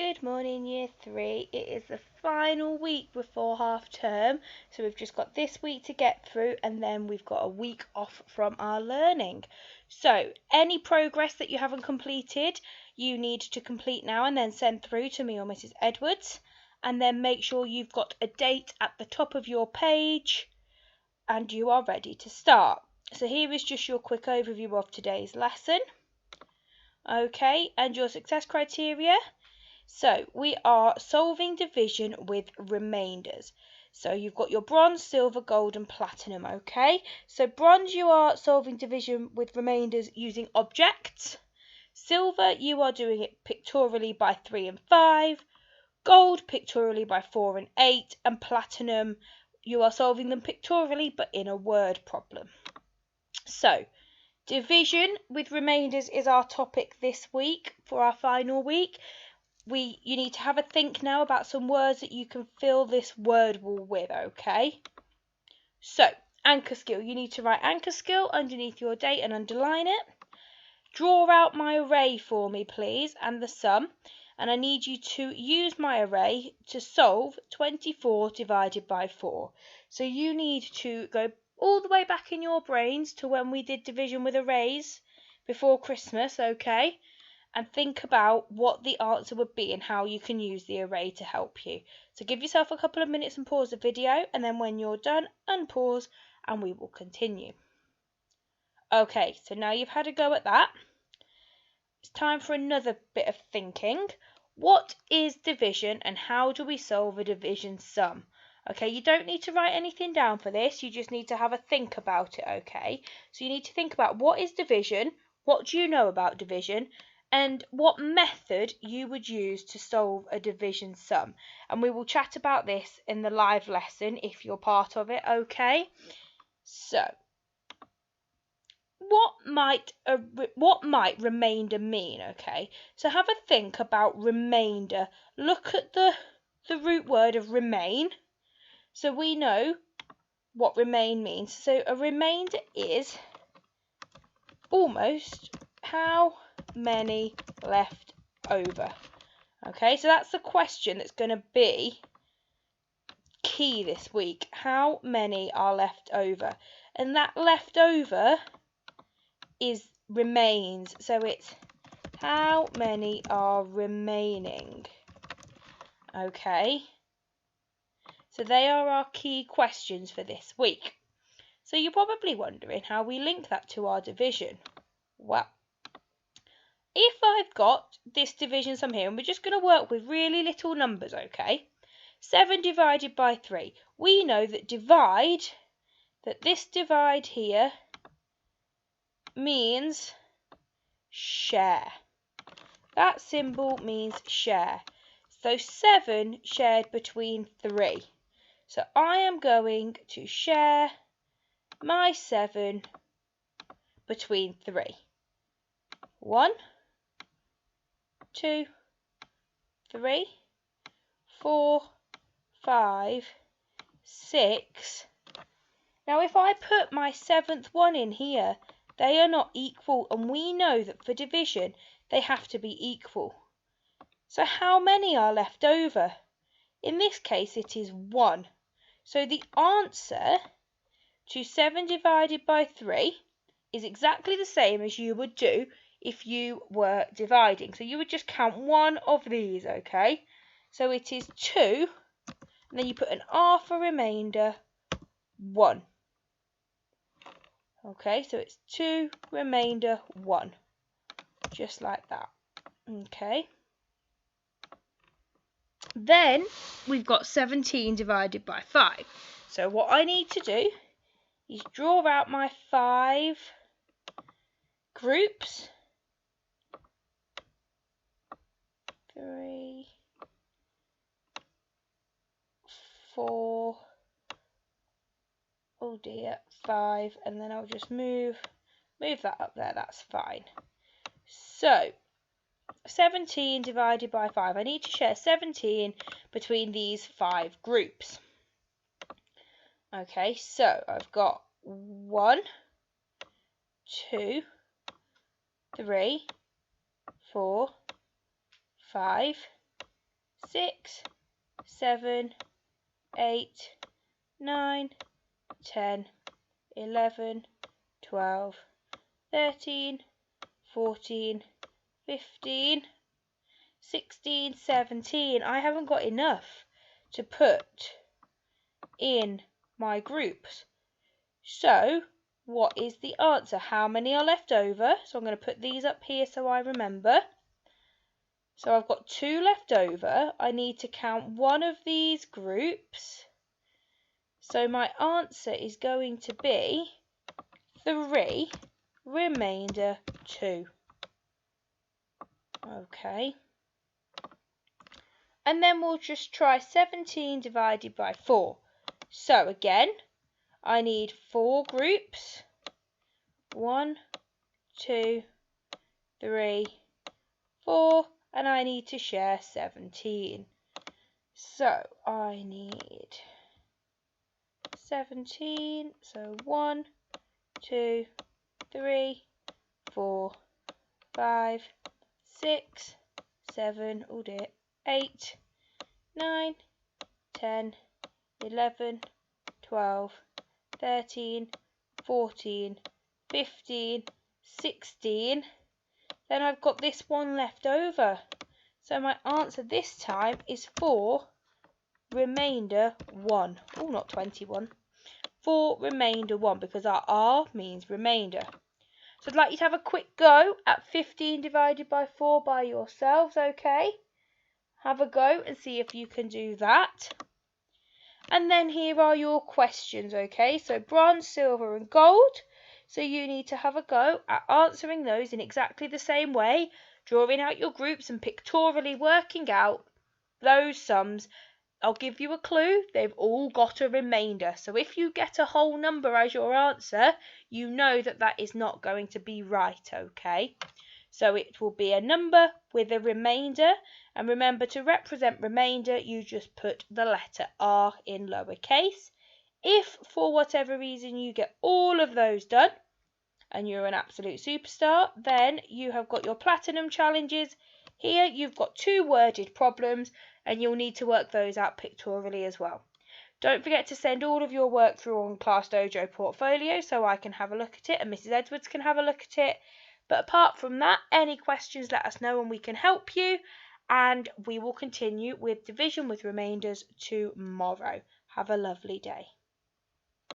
Good morning, Year 3. It is the final week before half term, so we've just got this week to get through and then we've got a week off from our learning. So, any progress that you haven't completed, you need to complete now and then send through to me or Mrs. Edwards, and then make sure you've got a date at the top of your page and you are ready to start. So here is just your quick overview of today's lesson. Okay, and your success criteria. So we are solving division with remainders. So you've got your bronze, silver, gold and platinum, okay? So bronze, you are solving division with remainders using objects. Silver, you are doing it pictorially by 3 and 5. Gold, pictorially by 4 and 8. And platinum, you are solving them pictorially but in a word problem. So division with remainders is our topic this week for our final week. You need to have a think now about some words that you can fill this word wall with, okay? So, anchor skill. You need to write anchor skill underneath your date and underline it. Draw out my array for me, please, and the sum. And I need you to use my array to solve 24 divided by 4. So you need to go all the way back in your brains to when we did division with arrays before Christmas, okay? And think about what the answer would be and how you can use the array to help you. So give yourself a couple of minutes and pause the video, and then when you're done, unpause and we will continue. Okay, so now you've had a go at that. It's time for another bit of thinking. What is division and how do we solve a division sum? Okay, you don't need to write anything down for this, you just need to have a think about it, okay? So you need to think about what is division, what do you know about division, and what method you would use to solve a division sum. And we will chat about this in the live lesson if you're part of it, okay? So, what might remainder mean, okay? So have a think about remainder. Look at the root word of remain. So we know what remain means. So a remainder is almost how many left over. Okay, so that's the question that's going to be key this week. How many are left over? And that left over is remains. So it's how many are remaining. Okay, so they are our key questions for this week. So you're probably wondering how we link that to our division. Well, if I've got this division sum here, and we're just going to work with really little numbers, okay? 7 divided by 3. We know that this divide here means share. That symbol means share. So 7 shared between 3. So I am going to share my 7 between 3. 1, 2, 3, 4, 5, 6. Now if I put my 7th one in here, they are not equal, and we know that for division they have to be equal. So how many are left over? In this case it is 1. So the answer to 7 divided by 3 is exactly the same as you would do if you were dividing. So you would just count one of these, okay? So it is 2, and then you put an R for remainder, 1. Okay, so it's 2, remainder, 1. Just like that. Okay. Then we've got 17 divided by 5. So what I need to do is draw out my 5 groups. 3, 4, oh dear, 5, and then I'll just move that up there, that's fine. So 17 divided by 5. I need to share 17 between these 5 groups. Okay, so I've got 1, 2, 3, 4, 5, 6, 7, 8, 9, 10, 11, 12, 13, 14, 15, 16, 17. I haven't got enough to put in my groups. So what is the answer? How many are left over? So I'm going to put these up here so I remember. So I've got 2 left over. I need to count one of these groups. So my answer is going to be 3, remainder 2. Okay. And then we'll just try 17 divided by 4. So again, I need 4 groups. 1, 2, 3, 4, and I need to share 17. So I need 17, so 1, 2, 3, 4, 5, 6, 7, 8, 9, 10, 11, 12, 13, 14, 15, 16. Then I've got this one left over. So my answer this time is 4, remainder 1. Oh, not 21. 4, remainder 1, because our R means remainder. So I'd like you to have a quick go at 15 divided by 4 by yourselves, okay? Have a go and see if you can do that. And then here are your questions, okay? So bronze, silver and gold. So you need to have a go at answering those in exactly the same way, drawing out your groups and pictorially working out those sums. I'll give you a clue, they've all got a remainder. So if you get a whole number as your answer, you know that that is not going to be right, okay? So it will be a number with a remainder, and remember to represent remainder, you just put the letter R in lowercase. If for whatever reason you get all of those done, and you're an absolute superstar, then you have got your platinum challenges. Here you've got 2 worded problems, and you'll need to work those out pictorially as well. Don't forget to send all of your work through on Class Dojo Portfolio so I can have a look at it and Mrs. Edwards can have a look at it. But apart from that, any questions, let us know and we can help you. And we will continue with division with remainders tomorrow. Have a lovely day.